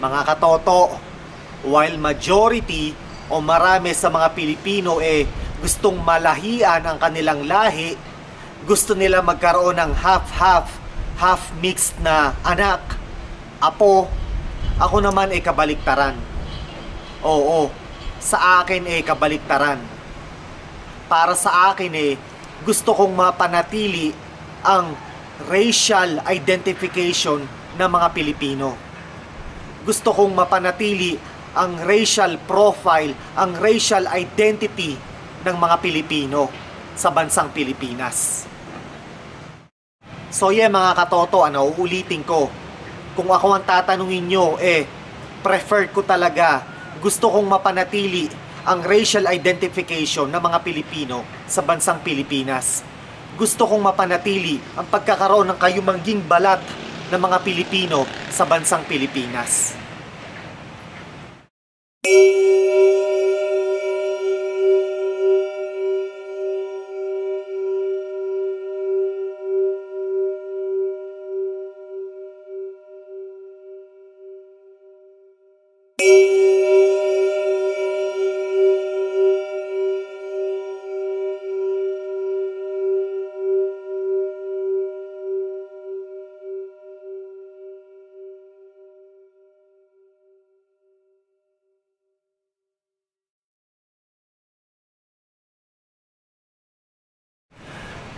Mga katoto, while majority o marami sa mga Pilipino gustong malahian ang kanilang lahi, gusto nila magkaroon ng half-half, half-mixed na anak, apo, ako naman kabaliktaran. Oo, sa akin kabaliktaran. Para sa akin gusto kong mapanatili ang racial identification ng mga Pilipino. Gusto kong mapanatili ang racial profile, ang racial identity ng mga Pilipino sa bansang Pilipinas. So mga katoto, uulitin ko. Kung ako ang tatanungin nyo, preferred ko talaga, gusto kong mapanatili ang racial identification ng mga Pilipino sa bansang Pilipinas. Gusto kong mapanatili ang pagkakaroon ng kayumangging balat ng mga Pilipino sa bansang Pilipinas.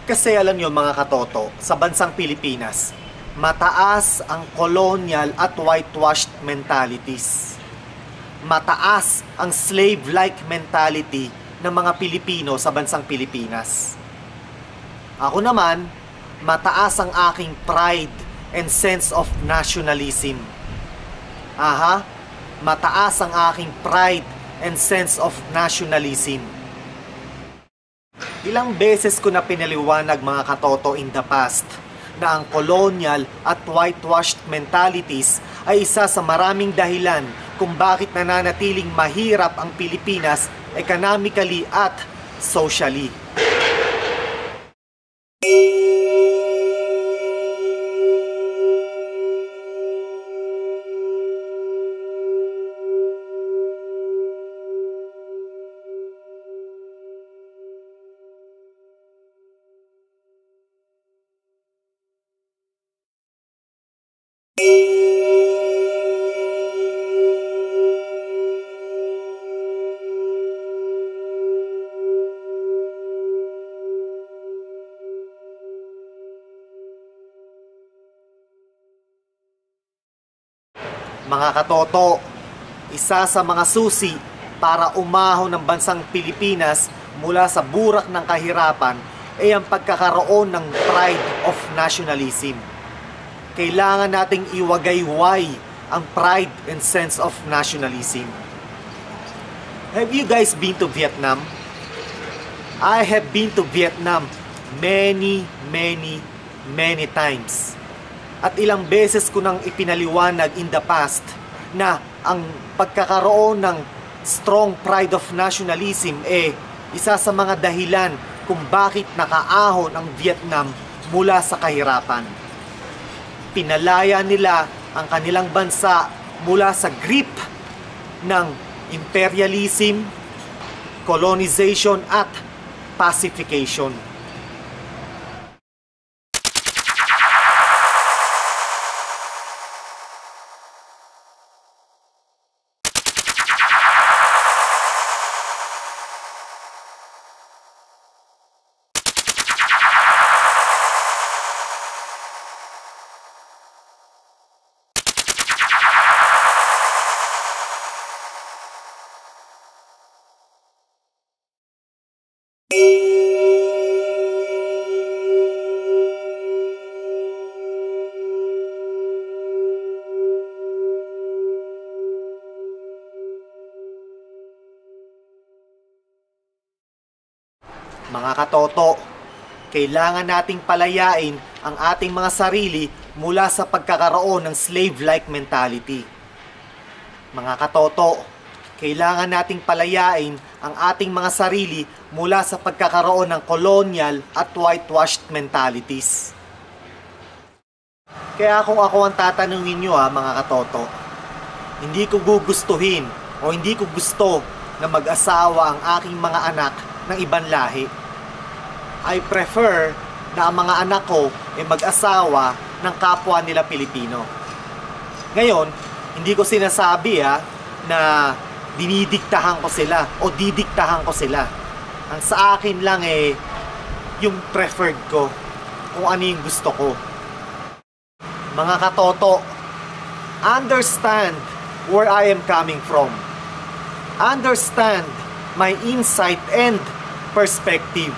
Kasi alam nyo mga katoto, sa bansang Pilipinas, mataas ang colonial at whitewashed mentalities. Mataas ang slave-like mentality ng mga Pilipino sa bansang Pilipinas. Ako naman, mataas ang aking pride and sense of nationalism. Mataas ang aking pride and sense of nationalism. Ilang beses ko na pinaliwanag mga katoto in the past na ang colonial at whitewashed mentalities ay isa sa maraming dahilan kung bakit nananatiling mahirap ang Pilipinas economically at socially. Mga katoto, isa sa mga susi para umahon ng bansang Pilipinas mula sa burak ng kahirapan ay ang pagkakaroon ng pride of nationalism. Kailangan nating iwagayway ang pride and sense of nationalism. Have you guys been to Vietnam? I have been to Vietnam many times. At ilang beses ko nang ipinaliwanag in the past na ang pagkakaroon ng strong pride of nationalism isa sa mga dahilan kung bakit nakaahon ang Vietnam mula sa kahirapan. Pinalaya nila ang kanilang bansa mula sa grip ng imperialism, colonization at pacification. Mga katoto, kailangan nating palayain ang ating mga sarili mula sa pagkakaroon ng slave-like mentality. Mga katoto, kailangan nating palayain ang ating mga sarili mula sa pagkakaroon ng colonial at whitewashed mentalities. Kaya kung ako ang tatanungin nyo mga katoto, Hindi ko gugustuhin o hindi ko gusto na mag-asawa ang aking mga anak ng ibang lahi. I prefer na ang mga anak ko ay mag-asawa ng kapwa nila Pilipino. Ngayon, hindi ko sinasabi na dinidiktahan ko sila o didiktahan ko sila. Ang sa akin lang yung preferred ko, kung ano yung gusto ko. Mga katoto, understand where I am coming from. Understand my insight and perspective.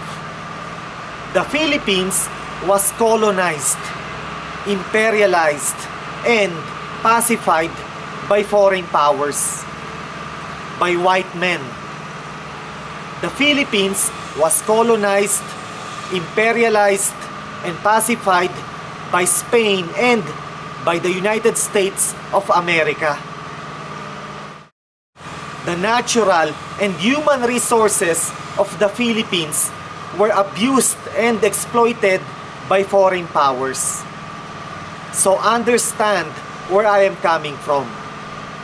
The Philippines was colonized, imperialized, and pacified by foreign powers, by white men. The Philippines was colonized, imperialized, and pacified by Spain and by the United States of America. The natural and human resources of the Philippines were abused and exploited by foreign powers. So understand where I am coming from.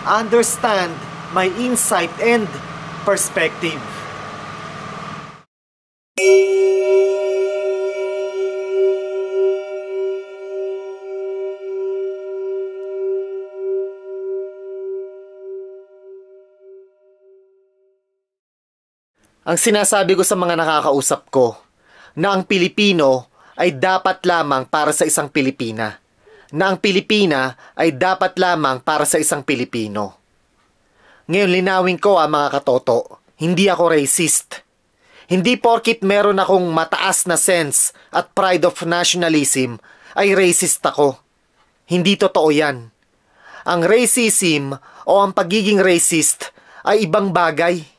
Understand my insight and perspective. Ang sinasabi ko sa mga nakakausap ko na ang Pilipino ay dapat lamang para sa isang Pilipina, na ang Pilipina ay dapat lamang para sa isang Pilipino. Ngayon linawin ko mga katoto, hindi ako racist. Hindi porkit meron akong mataas na sense at pride of nationalism ay racist ako. Hindi totoo yan. Ang racism o ang pagiging racist ay ibang bagay.